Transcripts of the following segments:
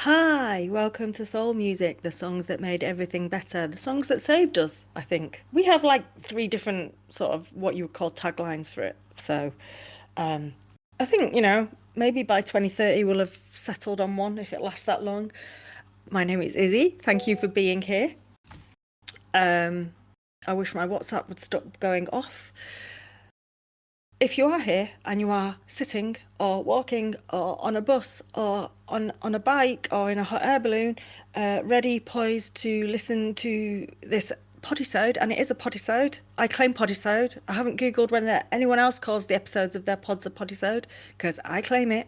Hi, welcome to Soul Music, the songs that made everything better, the songs that saved us, I think. We have like three different sort of what you would call taglines for it. Um, I think, maybe by 2030 we'll have settled on one if it lasts that long. My name is Izzy. Thank you for being here. Um, I wish my WhatsApp would stop going off. If you are here and you are sitting or walking or on a bus or on a bike or in a hot air balloon, ready, poised to listen to this podisode, and it is a podisode. I claim podisode. I haven't Googled when anyone else calls the episodes of their pods a podisode because I claim it.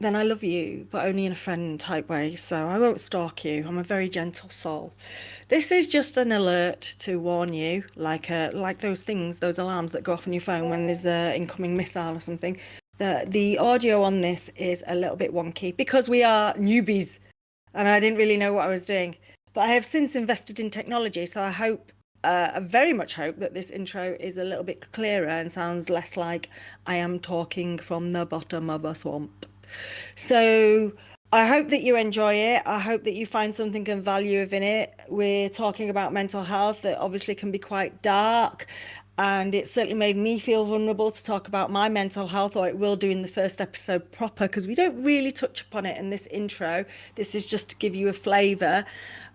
Then I love you, but only in a friend type way, so I won't stalk you. I'm a very gentle soul. This is just an alert to warn you, like those things, those alarms that go off on your phone when there's a incoming missile or something. The audio on this is a little bit wonky because we are newbies, and I didn't really know what I was doing. But I have since invested in technology, so I very much hope that this intro is a little bit clearer and sounds less like I am talking from the bottom of a swamp. So I hope that you enjoy it. I hope that you find something of value in it. We're talking about mental health that obviously can be quite dark. And it certainly made me feel vulnerable to talk about my mental health, or it will do in the first episode proper, because we don't really touch upon it in this intro. This is just to give you a flavour.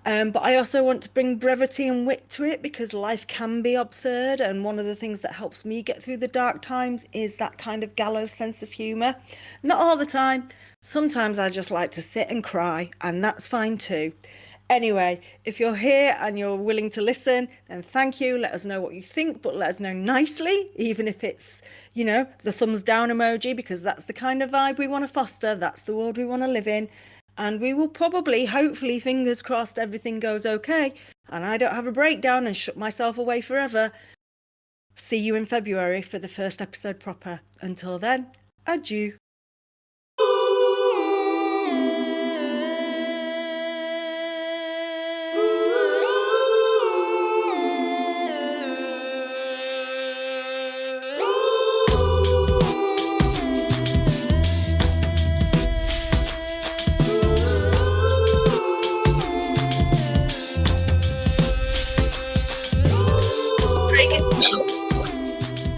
But I also want to bring brevity and wit to it because life can be absurd. And one of the things that helps me get through the dark times is that kind of gallows sense of humour. Not all the time. Sometimes I just like to sit and cry, and that's fine too. Anyway, if you're here and you're willing to listen, then thank you. Let us know what you think, but let us know nicely, even if it's, the thumbs down emoji, because that's the kind of vibe we want to foster. That's the world we want to live in. And we will probably, hopefully, fingers crossed, everything goes okay. And I don't have a breakdown and shut myself away forever. See you in February for the first episode proper. Until then, adieu.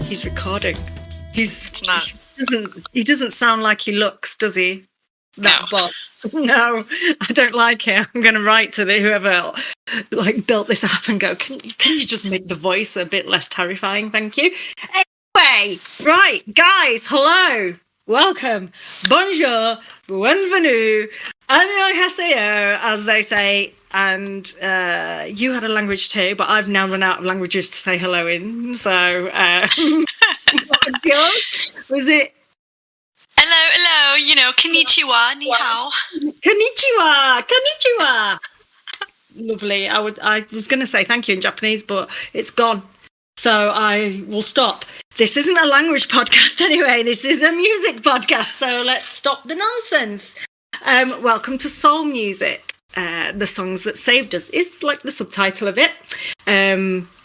He's recording. It's not. He doesn't sound like he looks, does he? That No. bot. No, I don't like it. I'm going to write to whoever built this app and go, can you just make the voice a bit less terrifying? Thank you. Anyway, right, guys, hello, welcome, bonjour, bienvenue, annyeonghaseyo, as they say. And you had a language too, but I've now run out of languages to say hello in. So, what was yours? Was it? Hello, konnichiwa, ni hao. Konnichiwa. Lovely. I was going to say thank you in Japanese, but it's gone. So I will stop. This isn't a language podcast anyway. This is a music podcast. So let's stop the nonsense. Welcome to Soul Music. The songs that saved us is like the subtitle of it.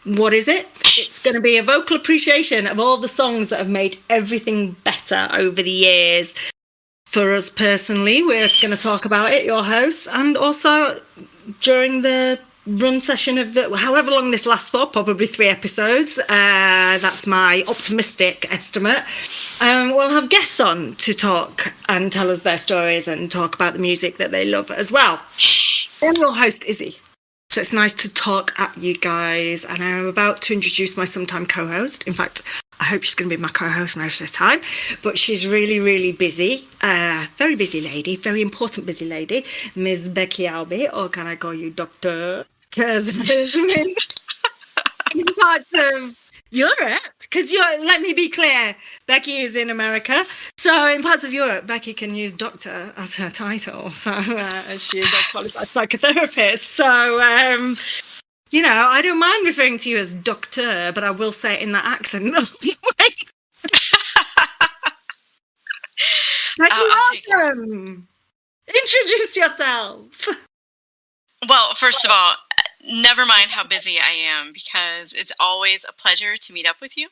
What is it? It's going to be a vocal appreciation of all the songs that have made everything better over the years. For us personally, we're going to talk about it, your hosts, and also during the run session of however long this lasts for, probably 3 episodes. That's my optimistic estimate. We'll have guests on to talk and tell us their stories and talk about the music that they love as well. I'm your host, Izzy. So it's nice to talk at you guys, and I'm about to introduce my sometime co-host. In fact, I hope she's going to be my co-host most of the time, but she's really, really busy. Very busy lady, very important busy lady, Ms. Becky Albie, or can I call you Doctor? Because in parts of Europe, because let me be clear, Becky is in America, so in parts of Europe, Becky can use doctor as her title, so she's a qualified psychotherapist, so I don't mind referring to you as doctor, but I will say it in that accent. Welcome. Introduce yourself. Well, first of all, never mind how busy I am, because it's always a pleasure to meet up with you,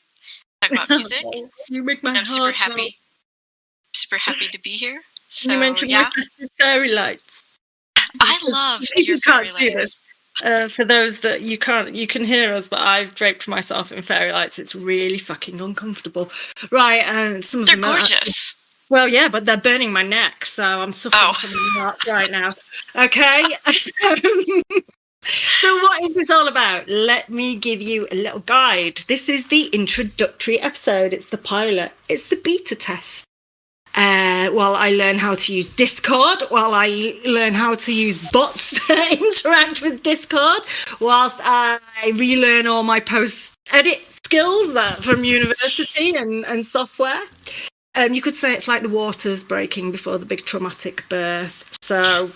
talk about music. You make my I'm heart super happy to be here. You So mentioned my yeah, festive fairy lights. I love your You can't fairy see this. lights. For those that you can't, you can hear us, but I've draped myself in fairy lights. It's really fucking uncomfortable. Right, and some of They're them are gorgeous. well, yeah, but they're burning my neck, so I'm suffering Oh, from that right now. Okay. So, what is this all about? Let me give you a little guide. This is the introductory episode. It's the pilot. It's the beta test. While I learn how to use Discord, while I learn how to use bots that interact with Discord, whilst I relearn all my post-edit skills that from university and software. You could say it's like the waters breaking before the big traumatic birth. So,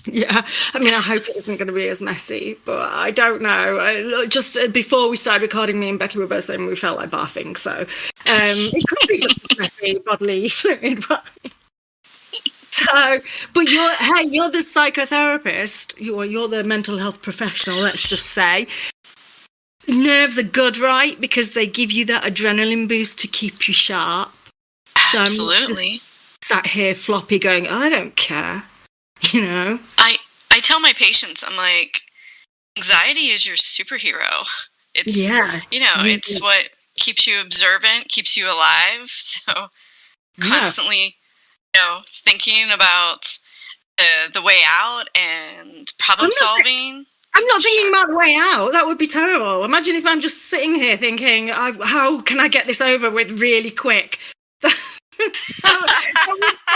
yeah, I mean, I hope it isn't going to be as messy, but I don't know. Just before we started recording, me and Becky were both saying we felt like barfing. So, it could be just as messy bodily fluid. So, but you're the psychotherapist. You're the mental health professional. Let's just say. Nerves are good, right? Because they give you that adrenaline boost to keep you sharp. So I'm not absolutely. just sat here floppy going, I don't care, you know? I tell my patients, I'm like, anxiety is your superhero. It's, Yeah. it's what keeps you observant, keeps you alive. So Yeah. constantly, thinking about the way out and problem solving. I'm not thinking about the way out. That would be terrible. Imagine if I'm just sitting here thinking, how can I get this over with really quick? That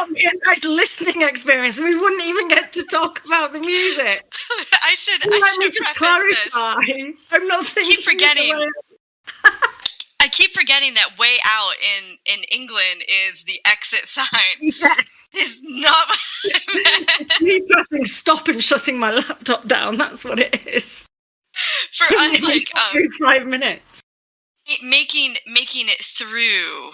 would be a nice listening experience. We wouldn't even get to talk about the music. I should Let me just preface clarify. this. I'm not thinking. I keep forgetting that way out in England is the exit sign. Yes. Is not what I meant. It's me pressing stop and shutting my laptop down. That's what it is. For us, like 5 minutes. Making it through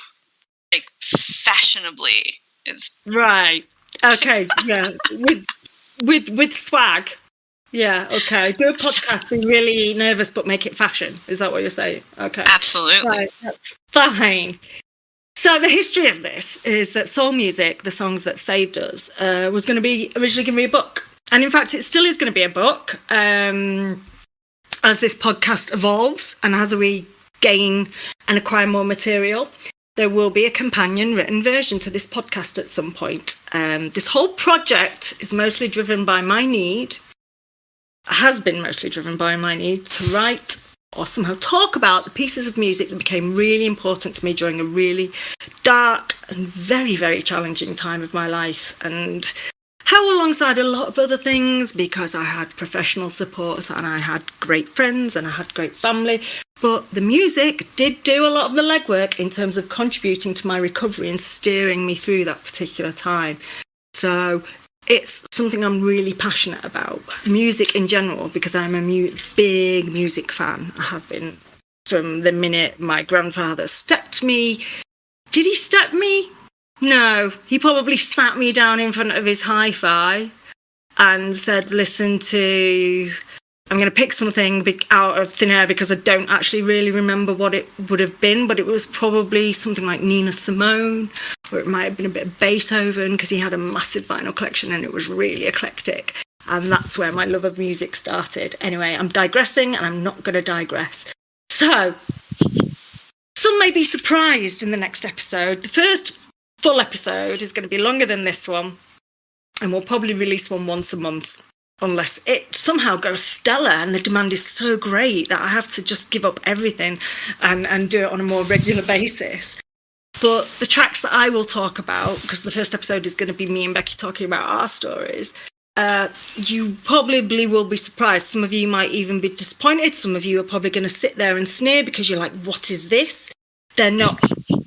like fashionably is right. Okay, yeah. With swag. Yeah, okay. Do a podcast, be really nervous, but make it fashion. Is that what you're saying? Okay. Absolutely. Right, that's fine. So the history of this is that soul music, the songs that saved us, was originally going to be a book. And in fact, it still is going to be a book as this podcast evolves and as we gain and acquire more material. There will be a companion written version to this podcast at some point. This whole project is mostly driven by my need, has been mostly driven by my need to write or somehow talk about the pieces of music that became really important to me during a really dark and very, very challenging time of my life. And how alongside a lot of other things, because I had professional support and I had great friends and I had great family, but the music did do a lot of the legwork in terms of contributing to my recovery and steering me through that particular time. So it's something I'm really passionate about. Music in general, because I'm a big music fan. I have been from the minute my grandfather stepped me. Did he step me? No, he probably sat me down in front of his hi-fi and said, listen to... I'm going to pick something out of thin air because I don't actually really remember what it would have been, but it was probably something like Nina Simone, or it might have been a bit of Beethoven, because he had a massive vinyl collection and it was really eclectic. And that's where my love of music started. Anyway, I'm digressing and I'm not going to digress. So, some may be surprised in the next episode. The first full episode is going to be longer than this one, and we'll probably release one once a month. Unless it somehow goes stellar and the demand is so great that I have to just give up everything and do it on a more regular basis. But the tracks that I will talk about, because the first episode is going to be me and Becky talking about our stories, you probably will be surprised. Some of you might even be disappointed. Some of you are probably going to sit there and sneer because you're like, what is this? They're not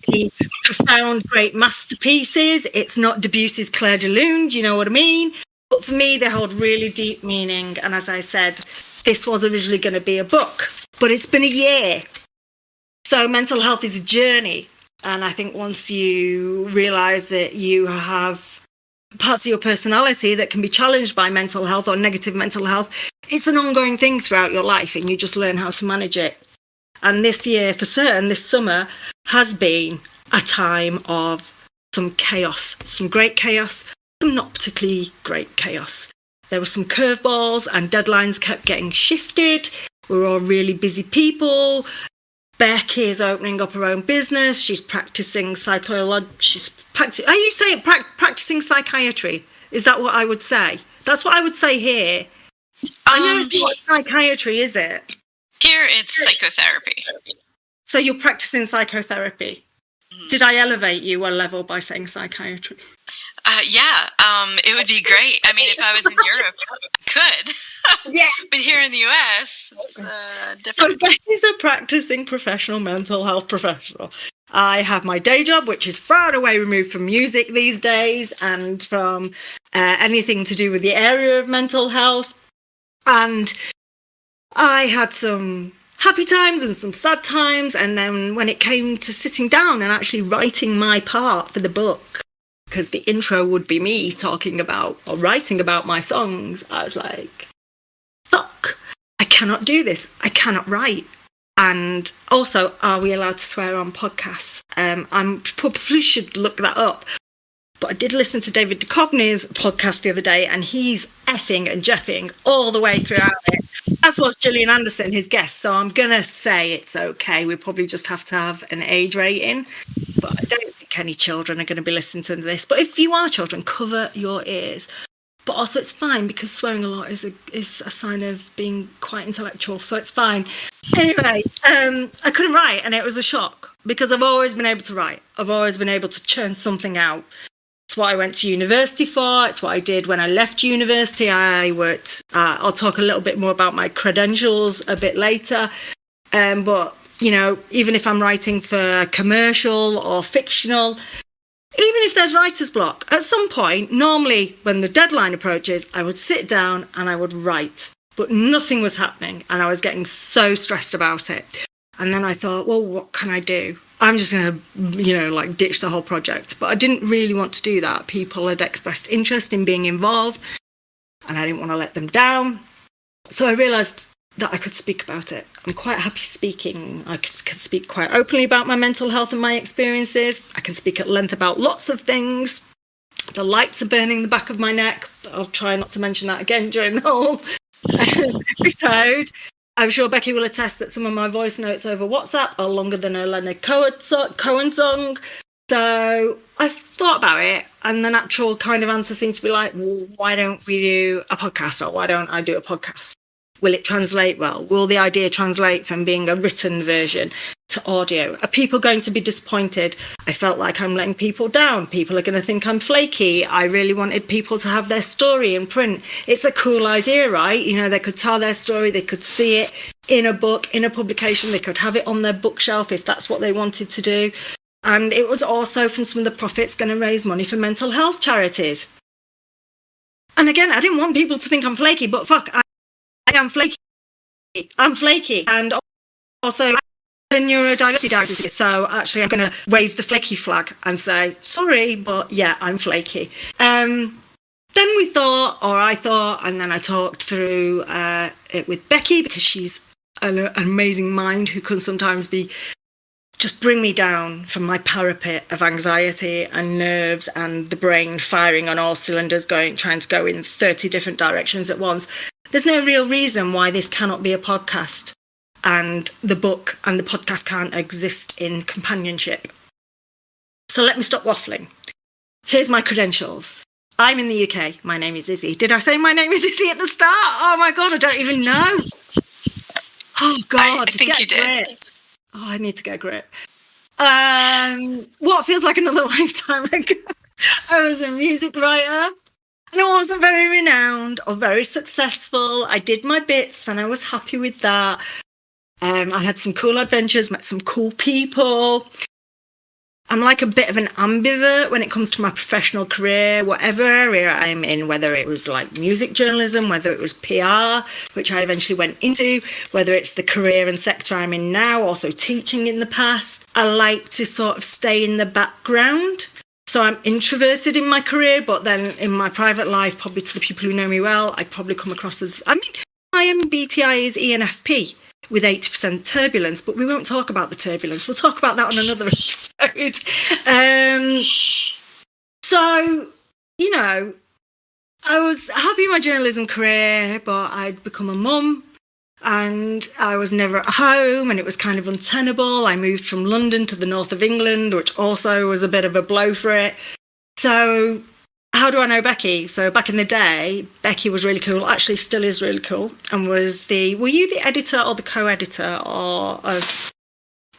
the profound, great masterpieces. It's not Debussy's Clair de Lune. Do you know what I mean? But for me, they hold really deep meaning. And as I said, this was originally going to be a book, but it's been a year. So mental health is a journey. And I think once you realise that you have parts of your personality that can be challenged by mental health or negative mental health, it's an ongoing thing throughout your life and you just learn how to manage it. And this year, for certain, this summer has been a time of some chaos, some great chaos, some not particularly great chaos. There were some curveballs and deadlines kept getting shifted. We're all really busy people. Becky is opening up her own business. She's practicing how you say it? Practicing psychiatry. Is that what I would say? That's what I would say here. I know it's not psychiatry, is it? Here it's psychotherapy. So you're practicing psychotherapy. Did I elevate you a level by saying psychiatry? Yeah, it would be great. I mean, if I was in Europe, I could. Yeah. But here in the US, it's different. So Becky's a practicing professional mental health professional. I have my day job, which is far and away removed from music these days and from anything to do with the area of mental health. And I had some happy times and some sad times. And then when it came to sitting down and actually writing my part for the book, because the intro would be me talking about or writing about my songs, I was like, fuck, I cannot do this. I cannot write. And also, are we allowed to swear on podcasts? I probably should look that up. But I did listen to David Duchovny's podcast the other day, and he's effing and jeffing all the way throughout it, as was Gillian Anderson, his guest. So I'm going to say it's okay. We probably just have to have an age rating. But I don't think any children are going to be listening to this. But if you are children, cover your ears. But also it's fine because swearing a lot is a sign of being quite intellectual. So it's fine. Anyway, I couldn't write, and it was a shock because I've always been able to write. I've always been able to churn something out. It's what I went to university for. It's what I did when I left university. I worked, I'll talk a little bit more about my credentials a bit later. But, you know, even if I'm writing for commercial or fictional, even if there's writer's block, at some point, normally when the deadline approaches, I would sit down and I would write. But nothing was happening and I was getting so stressed about it. And then I thought, well, what can I do? I'm just going to, ditch the whole project. But I didn't really want to do that. People had expressed interest in being involved and I didn't want to let them down. So I realised that I could speak about it. I'm quite happy speaking. I can speak quite openly about my mental health and my experiences. I can speak at length about lots of things. The lights are burning the back of my neck. I'll try not to mention that again during the whole episode. I'm sure Becky will attest that some of my voice notes over WhatsApp are longer than a Leonard Cohen song. So I thought about it, and the natural kind of answer seemed to be like, well, why don't we do a podcast, or why don't I do a podcast? Will it translate well? Will the idea translate from being a written version to audio? Are people going to be disappointed? I felt like I'm letting people down. People are going to think I'm flaky. I really wanted people to have their story in print. It's a cool idea, right? You know, they could tell their story. They could see it in a book, in a publication. They could have it on their bookshelf if that's what they wanted to do. And it was also from some of the profits going to raise money for mental health charities. And again, I didn't want people to think I'm flaky, but fuck, I am flaky. I'm flaky. And also, I had a neurodiversity diagnosis. So actually, I'm going to wave the flaky flag and say, sorry, but yeah, I'm flaky. Then I thought, and then I talked through it with Becky because she's an amazing mind who can sometimes just bring me down from my parapet of anxiety and nerves and the brain firing on all cylinders, trying to go in 30 different directions at once. There's no real reason why this cannot be a podcast and the book and the podcast can't exist in companionship. So let me stop waffling. Here's my credentials. I'm in the UK. My name is Izzy. Did I say my name is Izzy at the start? Oh my God, I don't even know. Oh God. I think you did. Oh, I need to get a grip. What feels like another lifetime ago, I was a music writer. And I wasn't very renowned or very successful. I did my bits and I was happy with that. I had some cool adventures, met some cool people. I'm like a bit of an ambivert when it comes to my professional career, whatever area I'm in, whether it was like music journalism, whether it was PR, which I eventually went into, whether it's the career and sector I'm in now, also teaching in the past. I like to sort of stay in the background. So I'm introverted in my career, but then in my private life, probably to the people who know me well, I probably come across as, my MBTI is ENFP with 80% turbulence, but we won't talk about the turbulence. We'll talk about that on another episode. So, you know, I was happy in my journalism career, but I'd become a mum and I was never at home and it was kind of untenable. I moved from London to the north of England, which also was a bit of a blow for it. So how do I know Becky? So back in the day, Becky was really cool, actually still is really cool, and were you the editor or the co-editor of,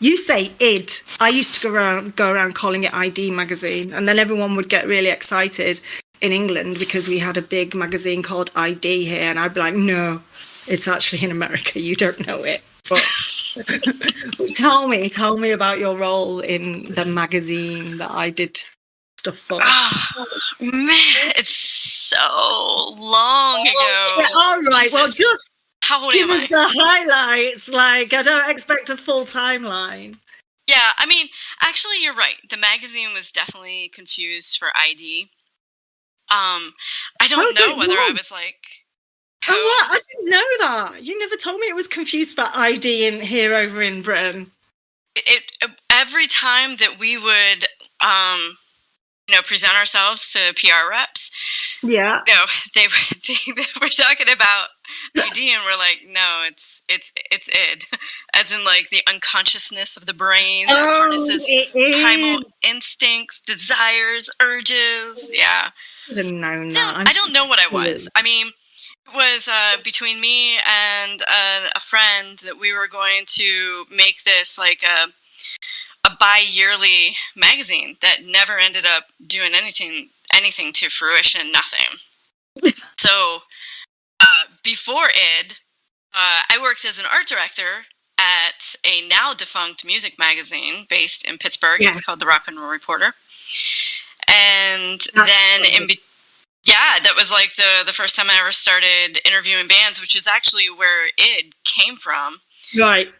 you say id. I used to go around calling it ID magazine, and then everyone would get really excited in England because we had a big magazine called ID here, and I'd be like, no, it's actually in America, you don't know it. But tell me about your role in the magazine that I did stuff for. Oh, man, it's so long ago. Yeah, all right. Jesus. Well, just How old give am us I? the highlights. Like, I don't expect a full timeline. Yeah, I mean, actually, you're right. The magazine was definitely confused for ID. I don't know whether I was like. Oh, what? I didn't know that. You never told me it was confused for ID in here over in Britain. Every time that we would present ourselves to PR reps. Yeah. No, they were talking about ID, and we're like, no, it's id, as in like the unconsciousness of the brain that harnesses primal instincts, desires, urges. Yeah. I didn't know that. I don't know what I was. I mean, it was between me and a friend that we were going to make this like a bi-yearly magazine that never ended up doing anything to fruition, nothing. So before id, I worked as an art director at a now defunct music magazine based in Pittsburgh. Yeah. It was called the Rock and Roll Reporter. And then that was like the first time I ever started interviewing bands, which is actually where id came from. Right.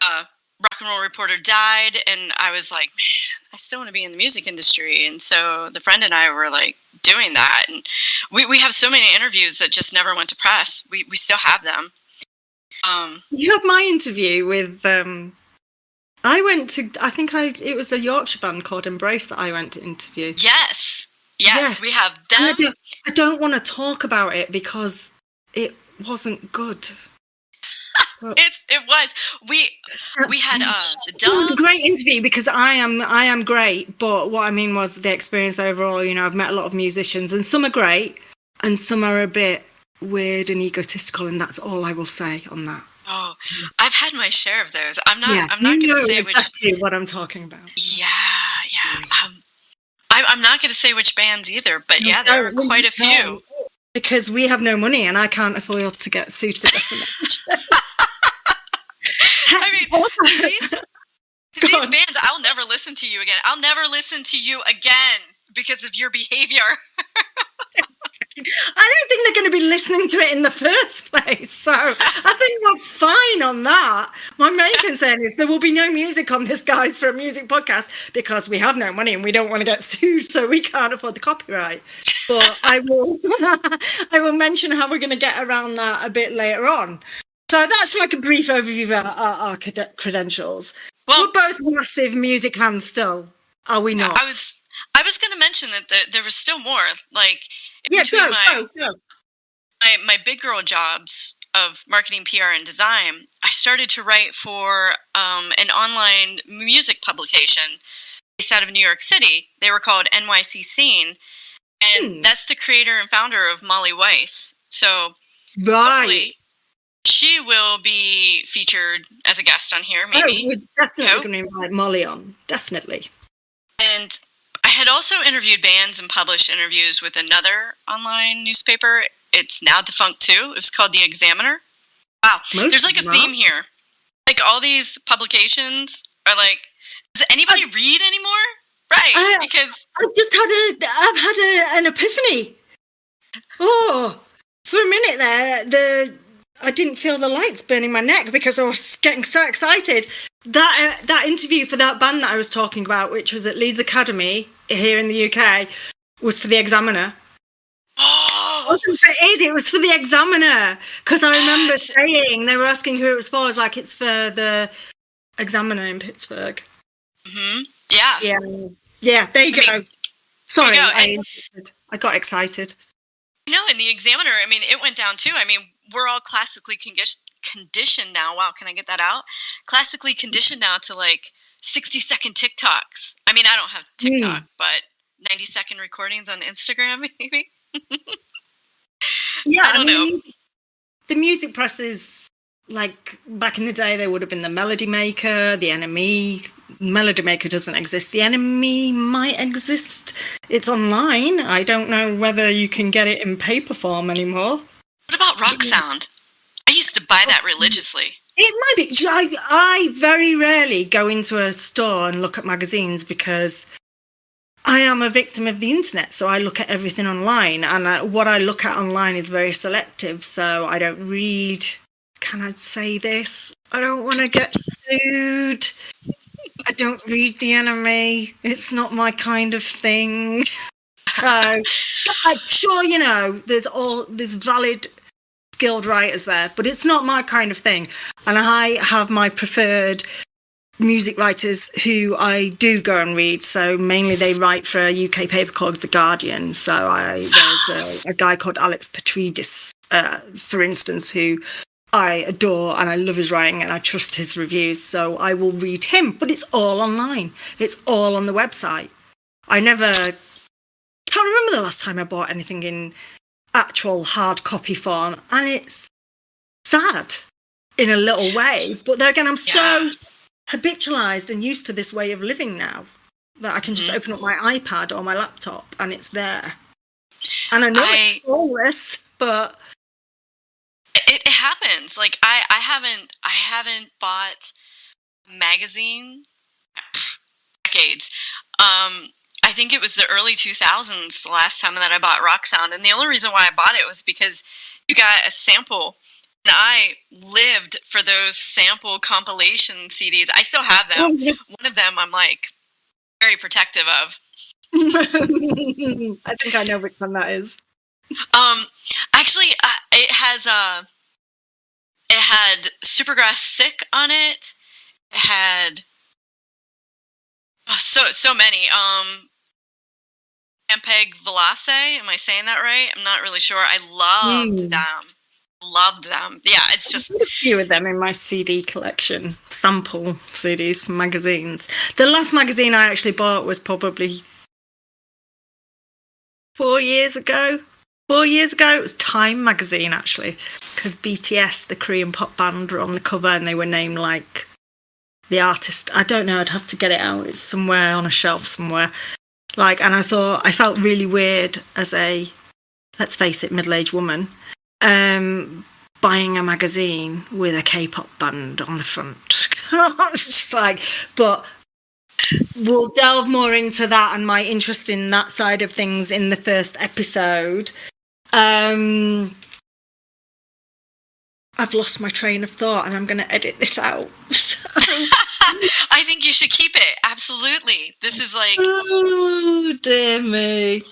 Rock and Roll Reporter died, and I was like, man, I still want to be in the music industry. And so the friend and I were like doing that, and we have so many interviews that just never went to press. We still have them. You had my interview with it was a Yorkshire band called Embrace that I went to interview. Yes, we have them. I don't want to talk about it because it wasn't good. It was. We had the Dubs. It was a great interview because I am great, but what I mean was the experience overall. You know, I've met a lot of musicians, and some are great, and some are a bit weird and egotistical, and that's all I will say on that. Oh, I've had my share of those. I'm not going to say exactly what I'm talking about. Yeah. I'm not going to say which bands either, but there are quite a few. Because we have no money, and I can't afford to get sued for defamation. I mean, these bands, I'll never listen to you again. I'll never listen to you again because of your behavior. I don't think they're going to be listening to it in the first place. So I think we're fine on that. My main concern is there will be no music on this, guys, for a music podcast because we have no money and we don't want to get sued, so we can't afford the copyright. But I will mention how we're going to get around that a bit later on. So that's like a brief overview of our credentials. Well, we're both massive music fans still, are we not? I was going to mention that there was still more. Like, between my big girl jobs of marketing, PR, and design, I started to write for an online music publication based out of New York City. They were called NYC Scene, and that's the creator and founder of Molly Weiss. So hopefully she will be featured as a guest on here, maybe. Oh, we're definitely going to invite Molly on, definitely. And I had also interviewed bands and published interviews with another online newspaper. It's now defunct too. It was called The Examiner. Wow. There's like a theme here. Like all these publications are like, does anybody read anymore? Right. Because I've had an epiphany. Oh, for a minute there, I didn't feel the lights burning my neck because I was getting so excited. That interview for that band that I was talking about, which was at Leeds Academy here in the UK, was for The Examiner. It wasn't for id, it was for The Examiner. Because I remember saying, they were asking who it was for. I was like, it's for the Examiner in Pittsburgh. Mm-hmm. Yeah. Yeah, there you go. Sorry, I got excited. No, in the Examiner, I mean, it went down too. I mean, we're all classically conditioned now. Wow, can I get that out? Classically conditioned now to like 60-second TikToks. I mean, I don't have TikTok, but 90-second recordings on Instagram, maybe. Yeah, I don't know. The music presses, like back in the day, there would have been the Melody Maker, the NME. Melody Maker doesn't exist. The NME might exist. It's online. I don't know whether you can get it in paper form anymore. What about Rock Sound? I used to buy that religiously. It might be. I very rarely go into a store and look at magazines because I am a victim of the internet, so I look at everything online, and what I look at online is very selective, so I don't read. Can I say this? I don't want to get sued. I don't read the anime. It's not my kind of thing. So I'm sure, you know, there's valid skilled writers there, but it's not my kind of thing. And I have my preferred music writers who I do go and read. So mainly they write for a UK paper called The Guardian. So there's a guy called Alex Petridis, for instance, who I adore and I love his writing and I trust his reviews. So I will read him, but it's all online. It's all on the website. I can't remember the last time I bought anything in actual hard copy form, and it's sad in a little way. But then again, I'm so habitualized and used to this way of living now that I can just open up my iPad or my laptop and it's there. And I know it's soulless, but it happens. Like I haven't bought a magazine decades. I think it was the early 2000s the last time that I bought Rock Sound, and the only reason why I bought it was because you got a sample. And I lived for those sample compilation CDs. I still have them. One of them I'm like very protective of. I think I know which one that is. Actually, it had Supergrass Sick on it. It had so many. Ampeg Villace. Am I saying that right? I'm not really sure. I loved them. Yeah, it's just a few of them in my CD collection, sample CDs from magazines. The last magazine I actually bought was probably 4 years ago. 4 years ago, it was Time magazine actually, because BTS, the Korean pop band, were on the cover and they were named like the artist. I don't know. I'd have to get it out. It's somewhere on a shelf somewhere. Like, and I felt really weird as a, let's face it, middle-aged woman. Buying a magazine with a K-pop band on the front. It's just like, but we'll delve more into that and my interest in that side of things in the first episode. I've lost my train of thought and I'm going to edit this out. I think you should keep it. Absolutely. This is like... Oh, dear me.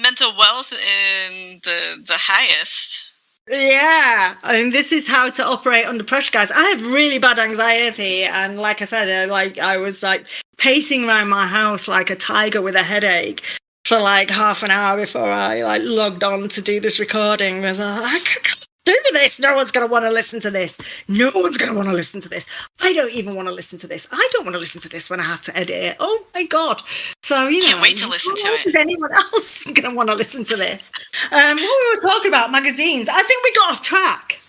Mental wealth in the highest. Yeah, I mean, this is how to operate under pressure, guys. I have really bad anxiety, and like I said, I was like pacing around my house like a tiger with a headache for like half an hour before I like logged on to do this recording. I was like, I can't do this. No one's going to want to listen to this. No one's going to want to listen to this. I don't even want to listen to this. I don't want to listen to this when I have to edit it. Oh my God. So, you can't wait to listen to it. Is anyone else going to want to listen to this? What we were talking about, magazines. I think we got off track.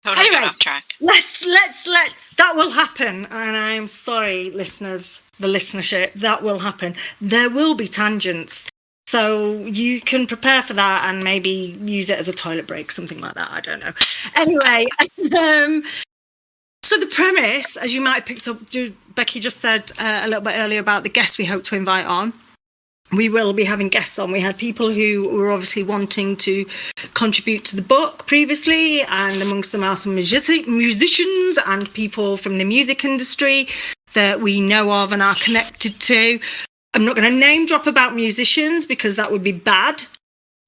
Totally got off track. Let's, that will happen. And I'm sorry, listeners, the listenership, that will happen. There will be tangents. So you can prepare for that and maybe use it as a toilet break, something like that. I don't know. Anyway, so the premise, as you might have picked up, Becky just said a little bit earlier about the guests we hope to invite on. We will be having guests on. We had people who were obviously wanting to contribute to the book previously, and amongst them are some musicians and people from the music industry that we know of and are connected to. I'm not going to name drop about musicians because that would be bad.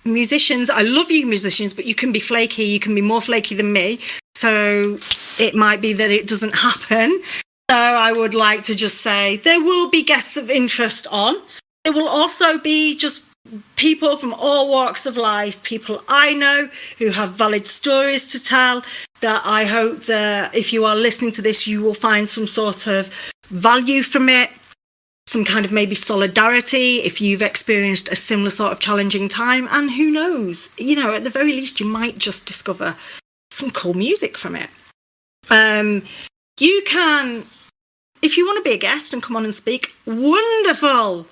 Musicians, I love you musicians, but you can be flaky. You can be more flaky than me. So it might be that it doesn't happen. So I would like to just say there will be guests of interest on. There will also be just people from all walks of life, people I know who have valid stories to tell, that I hope that if you are listening to this, you will find some sort of value from it, some kind of maybe solidarity if you've experienced a similar sort of challenging time. And who knows, you know, at the very least, you might just discover some cool music from it. You can, if you want to be a guest and come on and speak, wonderful.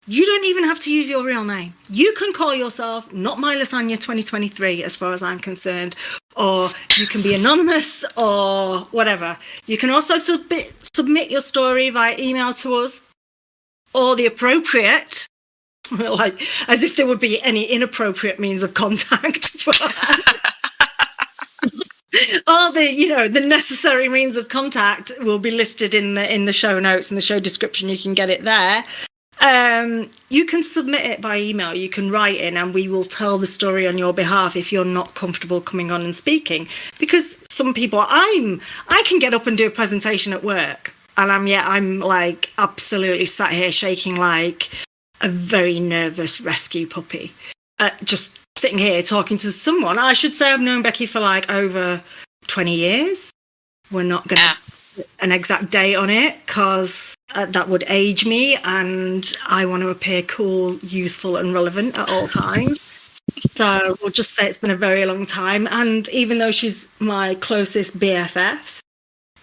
You don't even have to use your real name. You can call yourself Not My Lasagna 2023, as far as I'm concerned, or you can be anonymous or whatever. You can also submit your story via email to us, or the appropriate, like as if there would be any inappropriate means of contact. All the, you know, the necessary means of contact will be listed in the show notes and the show description. You can get it there. You can submit it by email. You can write in, and we will tell the story on your behalf if you're not comfortable coming on and speaking. Because some people, I can get up and do a presentation at work, and I'm like absolutely sat here shaking like a very nervous rescue puppy, just sitting here talking to someone. I should say I've known Becky for like over 20 years. We're not going to put an exact date on it because that would age me, and I want to appear cool, youthful and relevant at all times. So we'll just say it's been a very long time. And even though she's my closest BFF,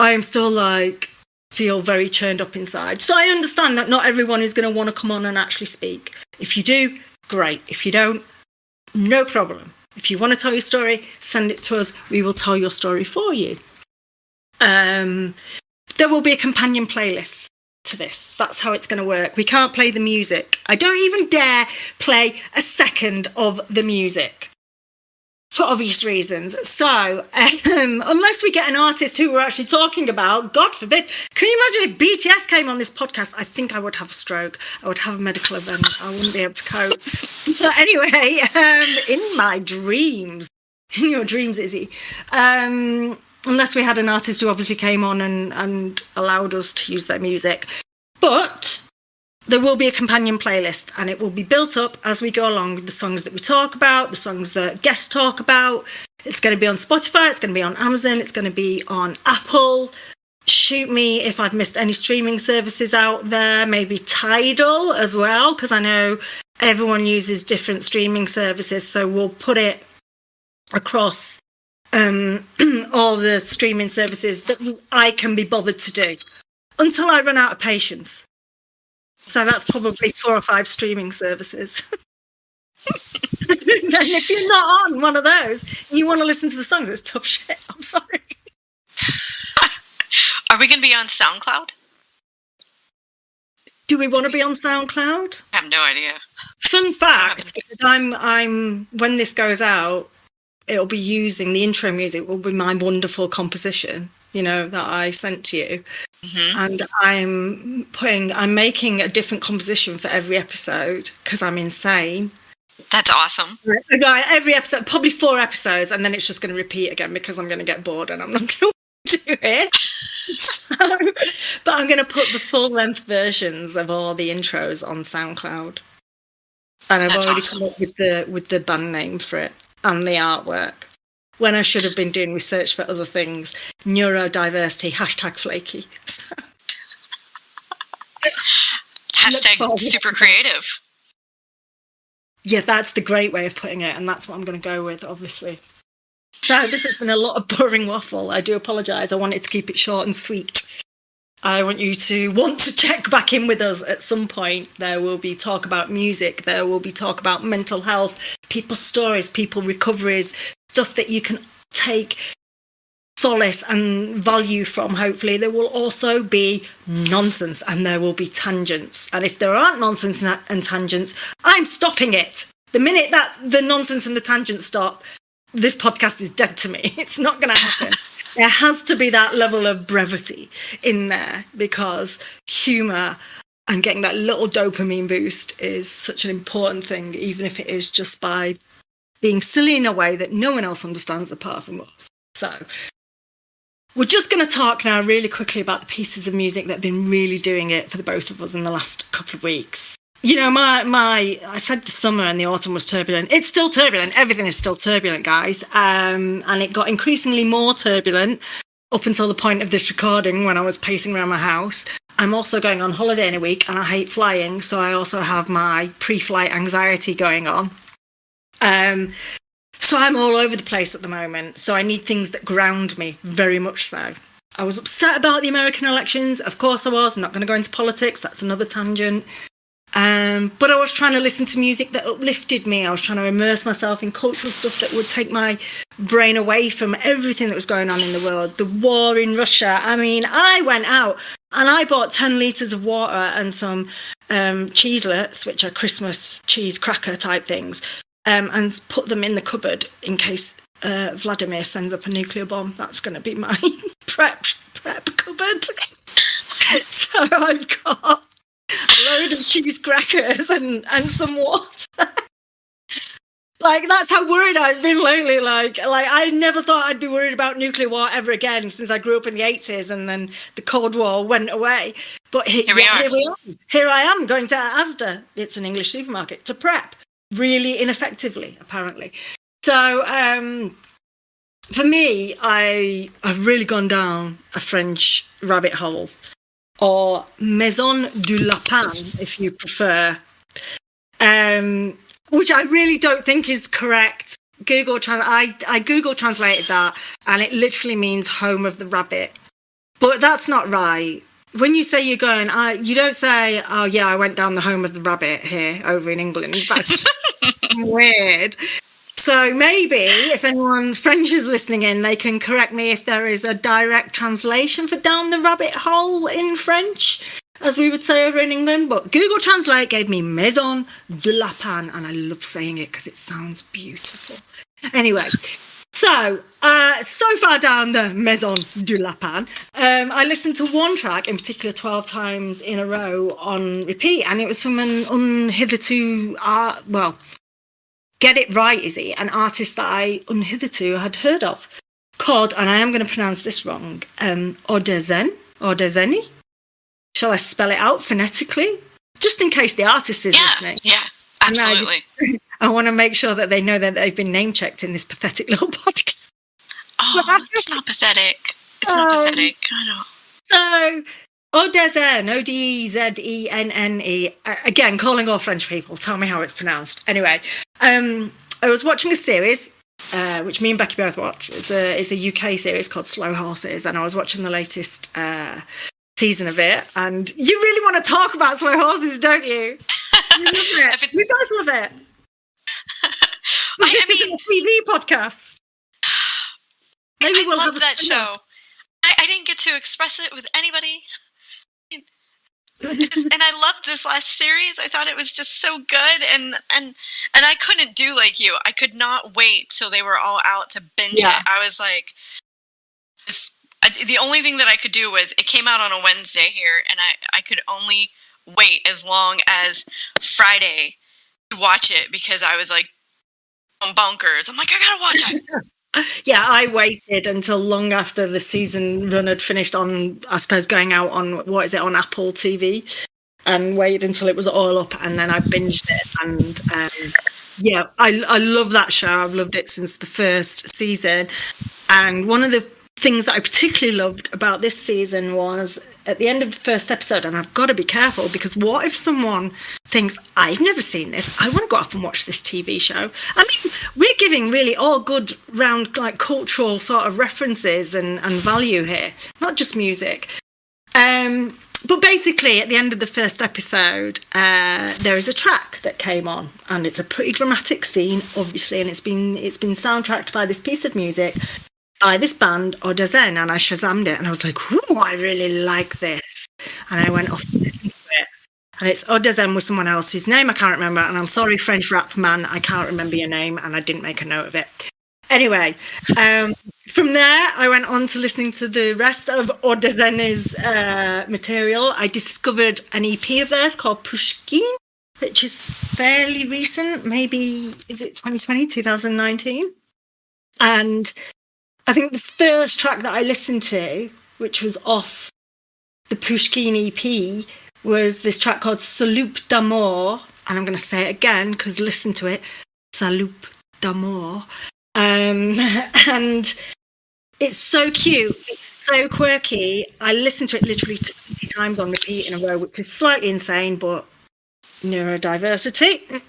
I am still like feel very churned up inside. So I understand that not everyone is going to want to come on and actually speak. If you do, great. If you don't, no problem. If you want to tell your story, send it to us. We will tell your story for you. There will be a companion playlist to this. That's how it's going to work. We can't play the music. I don't even dare play a second of the music for obvious reasons. So unless we get an artist who we're actually talking about, God forbid, can you imagine if BTS came on this podcast? I think I would have a stroke. I would have a medical event. I wouldn't be able to cope. But anyway, in my dreams, in your dreams, Izzy, unless we had an artist who obviously came on and allowed us to use their music. But there will be a companion playlist, and it will be built up as we go along with the songs that we talk about, the songs that guests talk about. It's going to be on Spotify, it's going to be on Amazon, it's going to be on Apple. Shoot me if I've missed any streaming services out there, maybe Tidal as well, because I know everyone uses different streaming services, so we'll put it across all the streaming services that I can be bothered to do until I run out of patience. So that's probably 4 or 5 streaming services. And if you're not on one of those and you want to listen to the songs, it's tough shit. I'm sorry. Are we going to be on SoundCloud? Do we want to be on SoundCloud? I have no idea. Fun fact, because I'm when this goes out, it'll be using the intro music will be my wonderful composition, you know, that I sent to you. Mm-hmm. And I'm making a different composition for every episode because I'm insane. That's awesome. Every episode, probably 4 episodes, and then it's just going to repeat again because I'm going to get bored and I'm not going to do it. But I'm going to put the full length versions of all the intros on SoundCloud. And I've already come up with the band name for it and the artwork, when I should have been doing research for other things. Neurodiversity, #flaky. So. #super creative. Yeah, that's the great way of putting it, and that's what I'm going to go with, obviously. So this has been a lot of boring waffle. I do apologise. I wanted to keep it short and sweet. I want you to want to check back in with us at some point. There will be talk about music. There will be talk about mental health, people's stories, people recoveries, stuff that you can take solace and value from, hopefully. There will also be nonsense and there will be tangents. And if there aren't nonsense and tangents, I'm stopping it. The minute that the nonsense and the tangents stop, this podcast is dead to me. It's not going to happen. There has to be that level of brevity in there because humour and getting that little dopamine boost is such an important thing, even if it is just by being silly in a way that no one else understands apart from us. So we're just going to talk now really quickly about the pieces of music that have been really doing it for the both of us in the last couple of weeks. You know, I said the summer and the autumn was turbulent. It's still turbulent. Everything is still turbulent, guys. And it got increasingly more turbulent up until the point of this recording when I was pacing around my house. I'm also going on holiday in a week and I hate flying. So I also have my pre-flight anxiety going on. So I'm all over the place at the moment. So I need things that ground me, very much so. I was upset about the American elections. Of course I was. I'm not going to go into politics. That's another tangent. But I was trying to listen to music that uplifted me. I was trying to immerse myself in cultural stuff that would take my brain away from everything that was going on in the world. The war in Russia. I mean, I went out and I bought 10 litres of water and some cheeselets, which are Christmas cheese cracker type things, and put them in the cupboard in case Vladimir sends up a nuclear bomb. That's going to be my prep cupboard. So I've got a load of cheese crackers and some water. Like, that's how worried I've been lately. Like I never thought I'd be worried about nuclear war ever again since I grew up in the 80s and then the Cold War went away. But here we are. Here I am going to Asda. It's an English supermarket to prep really ineffectively, apparently. So for me, I've really gone down a French rabbit hole, or Maison du Lapin, if you prefer, which I really don't think is correct. I Google translated that, and it literally means home of the rabbit. But that's not right. When you say you're going, you don't say, oh yeah, I went down the home of the rabbit here over in England. That's weird. So maybe if anyone French is listening in, they can correct me if there is a direct translation for down the rabbit hole in French, as we would say over in England. But Google Translate gave me Maison de Lapin, and I love saying it because it sounds beautiful. Anyway, so far down the Maison du Lapin, I listened to one track in particular 12 times in a row on repeat, and it was from an hitherto get it right, Izzy, an artist that I hitherto had heard of, called, and I am going to pronounce this wrong, Odezeni. Shall I spell it out phonetically? Just in case the artist is listening. Yeah, absolutely. I want to make sure that they know that they've been name-checked in this pathetic little podcast. Oh, it's not pathetic. It's not pathetic. I know. So, Odezen, Odezenne. Again, calling all French people. Tell me how it's pronounced. Anyway, I was watching a series, which me and Becky both watch. It's a UK series called Slow Horses, and I was watching the latest season of it. And you really want to talk about Slow Horses, don't you? You love it. We both love it. This isn't a TV podcast. Maybe I love that show. I didn't get to express it with anybody. And I loved this last series. I thought it was just so good, and I couldn't do like you. I could not wait till they were all out to binge it. I was like, the only thing that I could do was, it came out on a Wednesday here, and I could only wait as long as Friday to watch it, because I was like, bonkers. I'm like, I gotta watch it. Yeah, I waited until long after the season run had finished on, I suppose, going out on, on Apple TV, and waited until it was all up, and then I binged it. And I love that show. I've loved it since the first season. And one of the things that I particularly loved about this season was at the end of the first episode, and I've got to be careful, because what if someone thinks, I've never seen this, I want to go off and watch this TV show. I mean, we're giving really all good round, like, cultural sort of references and value here, not just music. But basically, at the end of the first episode, there is a track that came on, and it's a pretty dramatic scene, obviously, and it's been soundtracked by this piece of music by this band, Odezen, and I Shazammed it, and I was like, ooh, I really like this. And I went off and listened to it. And it's Odezen with someone else whose name I can't remember, and I'm sorry, French rap man, I can't remember your name, and I didn't make a note of it. Anyway, from there, I went on to listening to the rest of Odezen's material. I discovered an EP of theirs called Pushkin, which is fairly recent, maybe, is it 2020, 2019? And I think the first track that I listened to, which was off the Pushkin EP, was this track called Salut d'amour, and I'm going to say it again because listen to it, Salut d'amour, and it's so cute, it's so quirky. I listened to it literally 20 times on repeat in a row, which is slightly insane, but neurodiversity.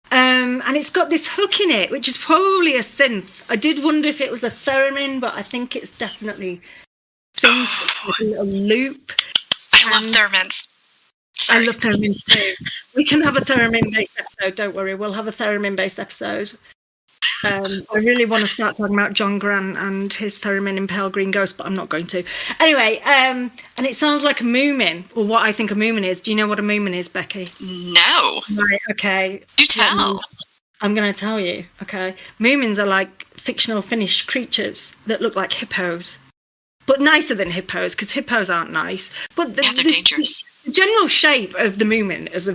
And it's got this hook in it, which is probably a synth. I did wonder if it was a theremin, but I think it's definitely synth, a little loop. I love theremins. Sorry. I love theremins too. We can have a theremin-based episode, don't worry. We'll have a theremin-based episode. I really want to start talking about John Grant and his theremin in Pale Green Ghost, but I'm not going to. Anyway, and it sounds like a Moomin, or what I think a Moomin is. Do you know what a Moomin is, Becky? No. Right, okay. Do tell. I'm going to tell you, okay? Moomins are like fictional Finnish creatures that look like hippos, but nicer than hippos, because hippos aren't nice. But they're dangerous. The general shape of the Moomin is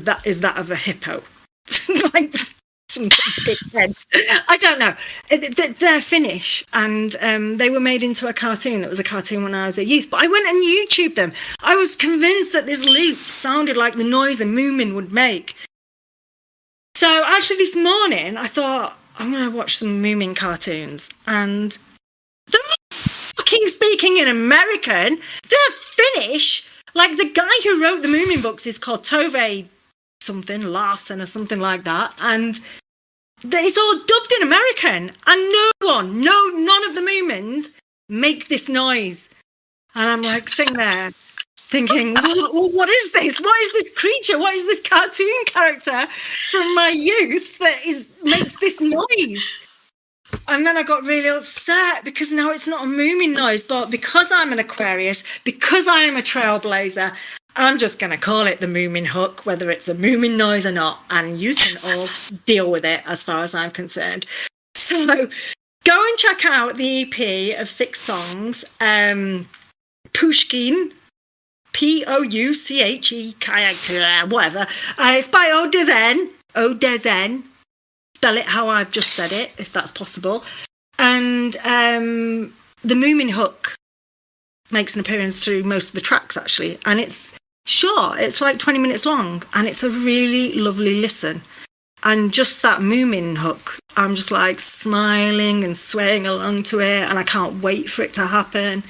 that of a hippo. Like some big head. I don't know. They're Finnish, and they were made into a cartoon. That was a cartoon when I was a youth. But I went and YouTubed them. I was convinced that this loop sounded like the noise a Moomin would make. So actually this morning I thought, I'm going to watch some Moomin cartoons, and they're fucking speaking in American. They're Finnish. Like, the guy who wrote the Moomin books is called Tove something, Larson or something like that, and it's all dubbed in American, and none of the Moomins make this noise. And I'm like sitting there thinking, well, what is this? What is this creature? What is this cartoon character from my youth that makes this noise? And then I got really upset because now it's not a Moomin noise, but because I'm an Aquarius, because I am a trailblazer, I'm just going to call it the Moomin hook, whether it's a Moomin noise or not, and you can all deal with it as far as I'm concerned. So go and check out the EP of 6 songs, Pushkin, Pouche, whatever. It's by Odezen. Spell it how I've just said it, if that's possible. And the Moomin hook makes an appearance through most of the tracks, actually. And it's short. It's like 20 minutes long. And it's a really lovely listen. And just that Moomin hook, I'm just like smiling and swaying along to it. And I can't wait for it to happen.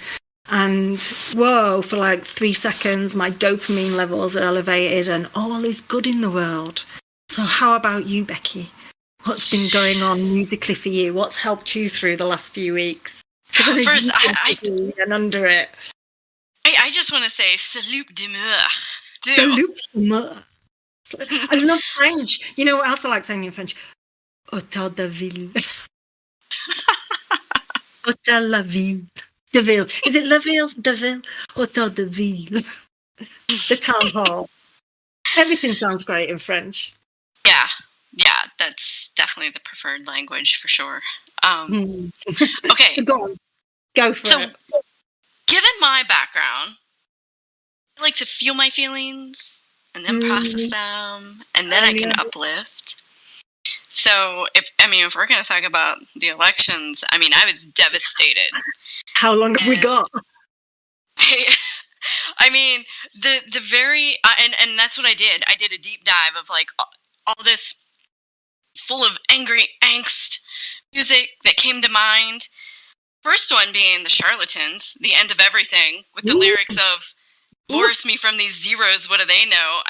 And whoa, for like 3 seconds, my dopamine levels are elevated and all is good in the world. So how about you, Becky? What's been going on musically for you? What's helped you through the last few weeks? First, and under it. I just want to say salut d'amour. Salut d'amour. I love French. You know what else I like saying in French? Hôtel de ville. Hôtel la ville. De ville. Is it la ville? De ville? Hôtel de ville. The town hall. Everything sounds great in French. Yeah, that's definitely the preferred language for sure. Okay. Go for it. So, given my background, I like to feel my feelings and then process them, and then I can uplift. So, if we're going to talk about the elections, I was devastated. How long have we got? The very and that's what I did. I did a deep dive of like all this full of angry angst music that came to mind. First one being the Charlatans, The End of Everything, with the lyrics of "Force me from these zeros, what do they know?"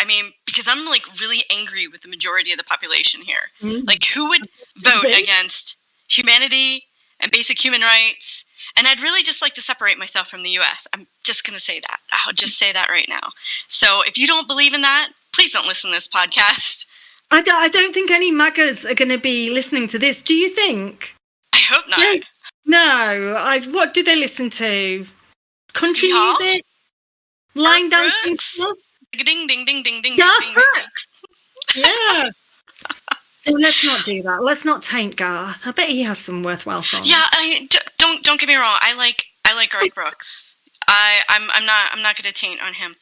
Because I'm like really angry with the majority of the population here. Like, who would vote against humanity and basic human rights? And I'd really just like to separate myself from the U.S. I'm just going to say that. I'll just say that right now. So if you don't believe in that, please don't listen to this podcast. I don't think any MAGAs are going to be listening to this. Do you think? I hope not. No. What do they listen to? Country music? Line dancing stuff? Ding, ding, ding, ding, ding, Garth ding, Brooks. Yeah. Let's not do that. Let's not taint Garth. I bet he has some worthwhile songs. Yeah, don't get me wrong. I like Garth Brooks. I'm not going to taint on him.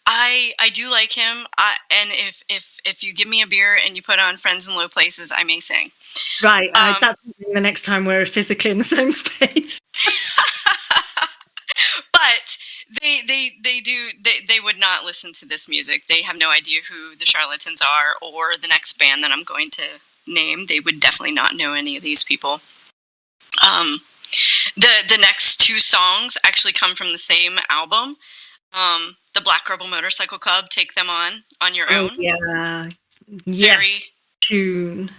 I do like him. And if you give me a beer and you put on Friends in Low Places, I may sing. Right. That's the next time we're physically in the same space. But they would not listen to this music. They have no idea who the Charlatans are or the next band that I'm going to name. They would definitely not know any of these people. The next two songs actually come from the same album. The Black Rebel Motorcycle Club, Take Them On Your Own. Yeah. Very tune.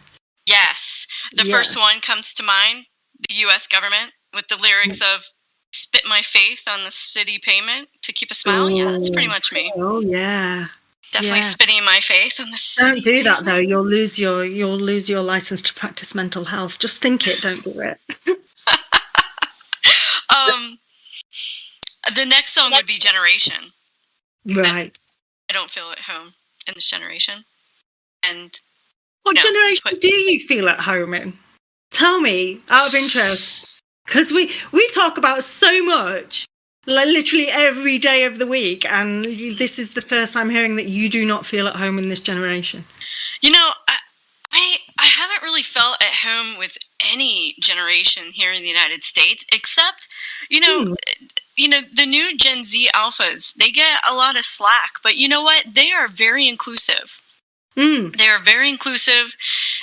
Yes. The first one comes to mind, the U.S. government, with the lyrics of "Spit my faith on the city pavement to keep a smile." Yeah, that's pretty much me. Oh yeah. Definitely spitting my faith on the city. Don't do that though. You'll lose your license to practice mental health. Just think it, don't do it. The next song would be Generation. Right. I don't feel at home in this generation. And what generation do you feel at home in? Tell me, out of interest. Because we talk about so much, like literally every day of the week, and this is the first time hearing that you do not feel at home in this generation. You know, I haven't really felt at home with any generation here in the United States, except, you know, the new Gen Z alphas, they get a lot of slack, but you know what? They are very inclusive. They are very inclusive.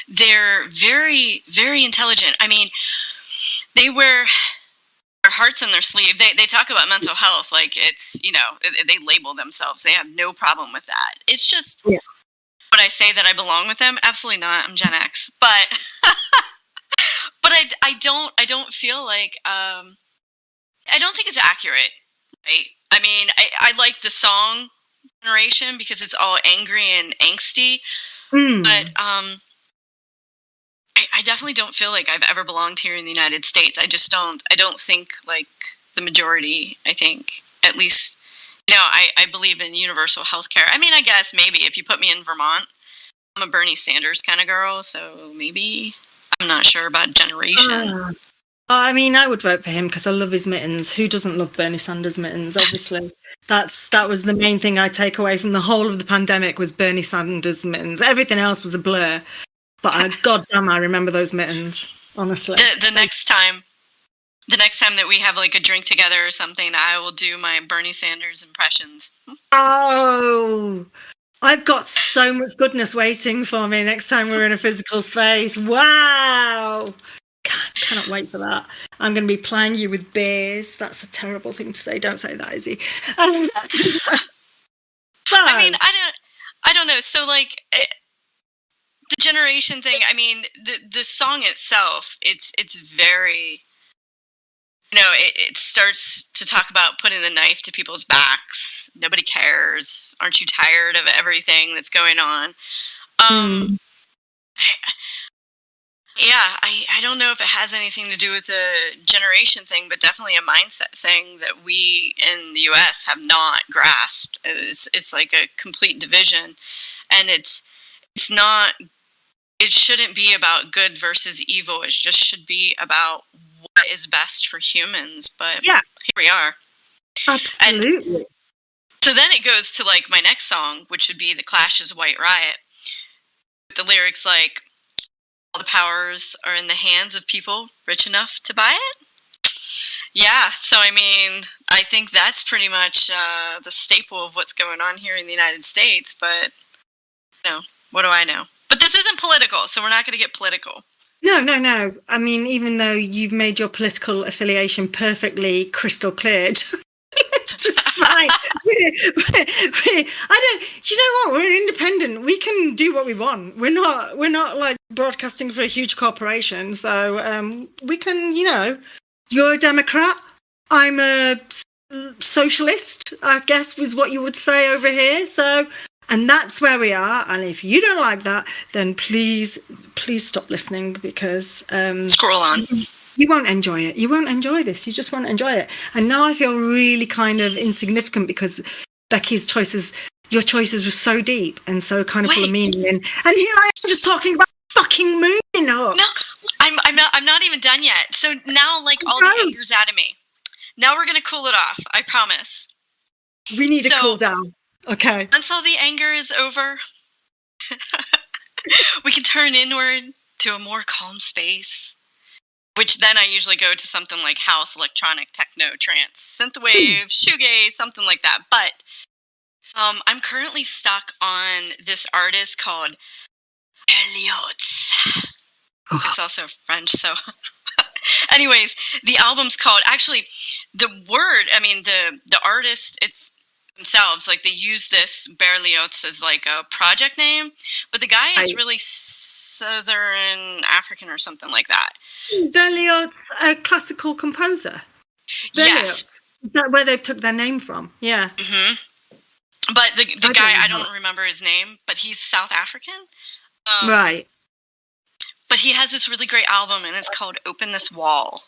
They're very, very intelligent. I mean, they wear their hearts on their sleeve. They talk about mental health like it's, you know, they label themselves. They have no problem with that. It's just, would I say that I belong with them? Absolutely not. I'm Gen X. But I don't feel like, I don't think it's accurate, right? I mean, I like the song Generation because it's all angry and angsty, but I definitely don't feel like I've ever belonged here in the United States. I don't think like the majority. I think, at least, you know, I believe in universal health care. I mean, I guess maybe if you put me in Vermont, I'm a Bernie Sanders kind of girl, so maybe. I'm not sure about Generation. I mean, I would vote for him because I love his mittens. Who doesn't love Bernie Sanders' mittens? Obviously, that was the main thing I take away from the whole of the pandemic was Bernie Sanders' mittens. Everything else was a blur, but goddamn, I remember those mittens. Honestly, the next time that we have like a drink together or something, I will do my Bernie Sanders impressions. Oh, I've got so much goodness waiting for me next time we're in a physical space. Wow. Cannot wait for that. I'm going to be plying you with beers. That's a terrible thing to say. Don't say that, Izzy. I mean, I don't know. So, like, the Generation thing. I mean, the song itself. It's very. You know, it starts to talk about putting the knife to people's backs. Nobody cares. Aren't you tired of everything that's going on? Yeah, I don't know if it has anything to do with the generation thing, but definitely a mindset thing that we in the U.S. have not grasped. It's like a complete division, and it's not. It shouldn't be about good versus evil. It just should be about what is best for humans. But here we are. Absolutely. And so then it goes to like my next song, which would be The Clash's White Riot. With the lyrics like, all the powers are in the hands of people rich enough to buy it. Yeah, so I mean, I think that's pretty much the staple of what's going on here in the United States, but, you know, what do I know? But this isn't political, so we're not going to get political. No. I mean, even though you've made your political affiliation perfectly crystal clear, it's just fine. You know what? We're independent. We can do what we want. We're not like broadcasting for a huge corporation. So we can, you know, you're a Democrat. I'm a socialist, I guess was what you would say over here. So, and that's where we are. And if you don't like that, then please stop listening because scroll on. You won't enjoy it. You won't enjoy this. You just won't enjoy it. And now I feel really kind of insignificant because Becky's your choices were so deep and so kind of full of meaning. And here I am just talking about fucking Moomin hooks. No, I'm not even done yet. So now, like, all the anger's out of me. Now we're going to cool it off. I promise. We need to cool down. Okay. Once all the anger is over, we can turn inward to a more calm space. which then I usually go to something like house, electronic, techno, trance, synthwave, shoegaze, something like that. But I'm currently stuck on this artist called Elliot. It's also French, so... Anyways, the album's called... Actually, the artist, it's themselves, like, they use this Berlioz as, like, a project name, but the guy is really Southern African or something like that. Berlioz, a classical composer? Berlioz. Yes. Is that where they've took their name from? Yeah. Mm-hmm. But the guy, I don't remember his name, but he's South African. Right. But he has this really great album, and it's called Open This Wall.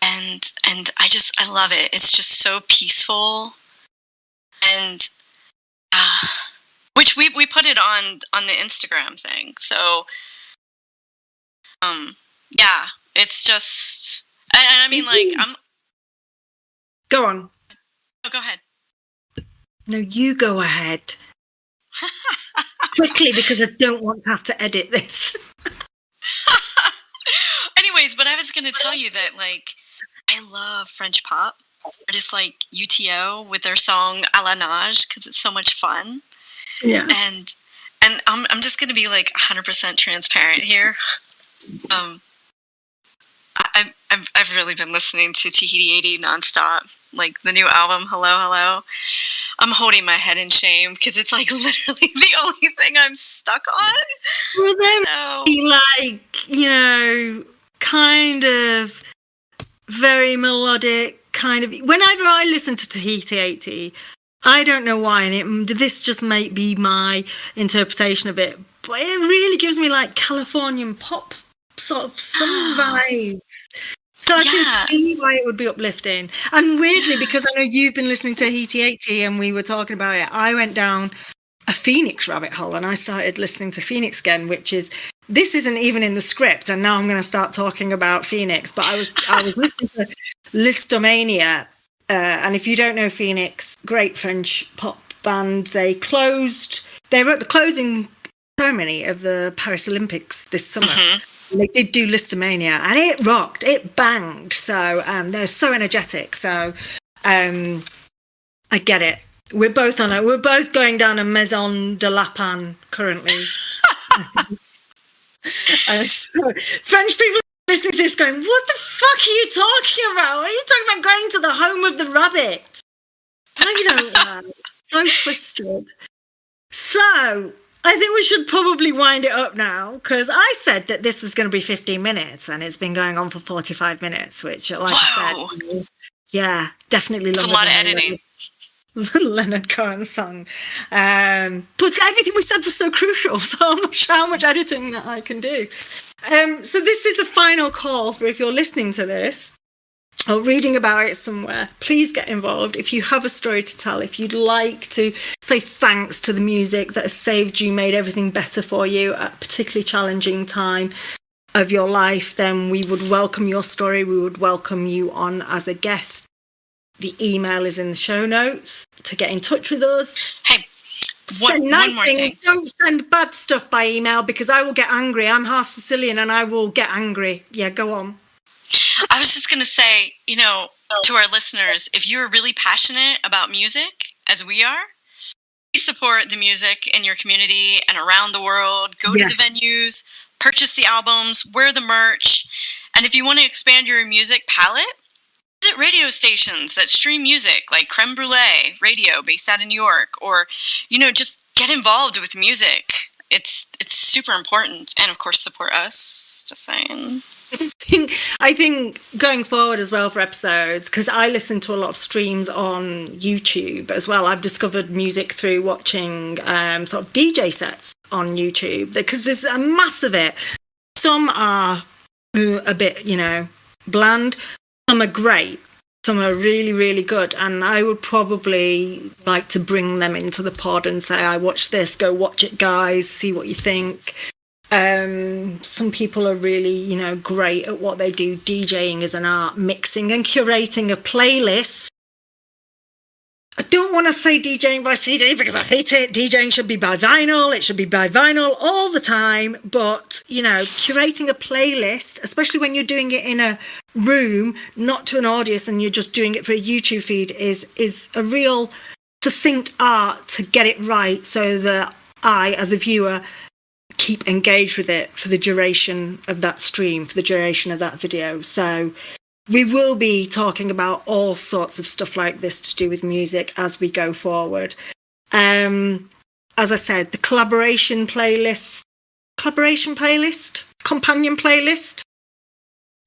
And I love it. It's just so peaceful. And which we put it on the Instagram thing. So yeah, it's just, and I mean, like, Go on. Oh, go ahead. No, you go ahead. Quickly, because I don't want to have to edit this. Anyways, but I was going to tell you that, like, I love French pop. Artists like UTO with their song "A la Nage" because it's so much fun. Yeah. And I'm just going to be like 100% transparent here. I've really been listening to Tahiti 80 nonstop, like the new album "Hello Hello." I'm holding my head in shame because it's like literally the only thing I'm stuck on. Well, they're like, kind of very melodic, kind of. Whenever I listen to Tahiti 80, I don't know why, and this just might be my interpretation of it, but it really gives me like Californian pop sort of some vibes. So I can see why it would be uplifting. And weirdly, because I know you've been listening to Tahiti 80 and we were talking about it, I went down a Phoenix rabbit hole and I started listening to Phoenix again, this isn't even in the script, and now I'm going to start talking about Phoenix, but I was listening to Listomania, and if you don't know Phoenix, great French pop band, they wrote the closing ceremony of the Paris Olympics this summer. Mm-hmm. They did do Listomania, and it rocked, it banged, so they're so energetic, so I get it. We're both going down a Maison de Lapin currently. So French people listening to this going, what the fuck are you talking about? Are you talking about going to the home of the rabbit? I don't know. So twisted. So I think we should probably wind it up now, because I said that this was going to be 15 minutes and it's been going on for 45 minutes, which, like I said, yeah, definitely longer. It's a lot of editing. Leonard Cohen song, but everything we said was so crucial, so I'm not sure how much editing that I can do. So this is a final call for, if you're listening to this or reading about it somewhere, please get involved. If you have a story to tell, if you'd like to say thanks to the music that has saved you, made everything better for you at a particularly challenging time of your life, then we would welcome your story. We would welcome you on as a guest. The email is in the show notes to get in touch with us. Hey, one more thing. Don't send bad stuff by email, because I will get angry. I'm half Sicilian and I will get angry. Yeah, go on. I was just going to say, to our listeners, if you're really passionate about music, as we are, please support the music in your community and around the world. Go to the venues, purchase the albums, wear the merch. And if you want to expand your music palette, visit radio stations that stream music, like Creme Brulee Radio, based out of New York, or, just get involved with music. It's super important. And, of course, support us. Just saying. I think going forward as well for episodes, because I listen to a lot of streams on YouTube as well. I've discovered music through watching sort of DJ sets on YouTube, because there's a mass of it. Some are a bit, bland. Some are great. Some are really, really good. And I would probably like to bring them into the pod and say, I watched this, go watch it, guys, see what you think. Some people are really, great at what they do. DJing is an art, mixing and curating a playlist. I don't don't want to say DJing by CD because I hate it. DJing should be by vinyl. It should be by vinyl all the time. But, you know, curating a playlist, especially when you're doing it in a room, not to an audience, and you're just doing it for a YouTube feed, is a real succinct art to get it right so that I, as a viewer, keep engaged with it for the duration of that stream, for the duration of that video. So we will be talking about all sorts of stuff like this to do with music as we go forward. As I said, the companion playlist.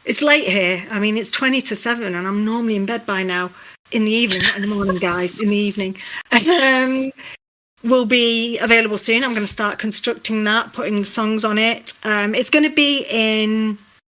It's late here. I mean, it's 6:50 and I'm normally in bed by now. In the evening, not in the morning, guys, in the evening. Will be available soon. I'm going to start constructing that, putting the songs on it. It's going to be in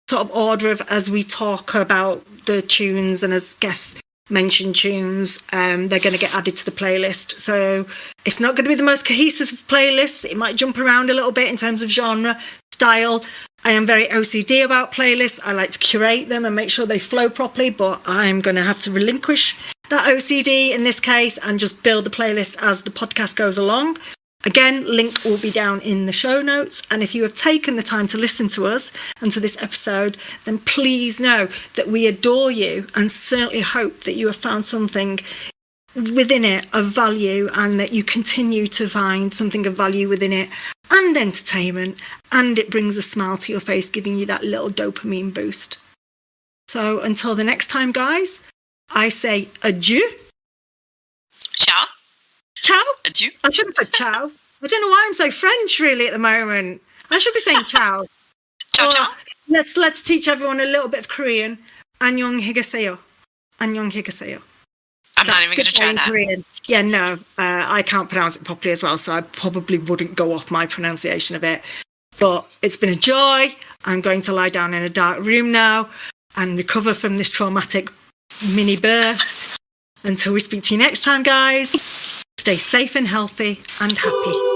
sort of order of as we talk about the tunes and as guests mention tunes. They're going to get added to the playlist. So it's not going to be the most cohesive playlist. It might jump around a little bit in terms of genre, style. I am very OCD about playlists. I like to curate them and make sure they flow properly, but I'm going to have to relinquish that OCD in this case and just build the playlist as the podcast goes along. Again, link will be down in the show notes. And if you have taken the time to listen to us and to this episode, then please know that we adore you and certainly hope that you have found something within it of value and that you continue to find something of value within it and entertainment, and it brings a smile to your face, giving you that little dopamine boost. So until the next time, guys, I say adieu. Ciao. Ciao. Adieu. I should have said ciao. I don't know why I'm so French really at the moment. I should be saying ciao. Ciao, ciao. Let's teach everyone a little bit of Korean. Annyeong higaseyo. Annyeong higaseyo. I'm not even going to try that. Korean. Yeah, no, I can't pronounce it properly as well, so I probably wouldn't go off my pronunciation of it. But it's been a joy. I'm going to lie down in a dark room now and recover from this traumatic mini birth. Until we speak to you next time, guys, stay safe and healthy and happy.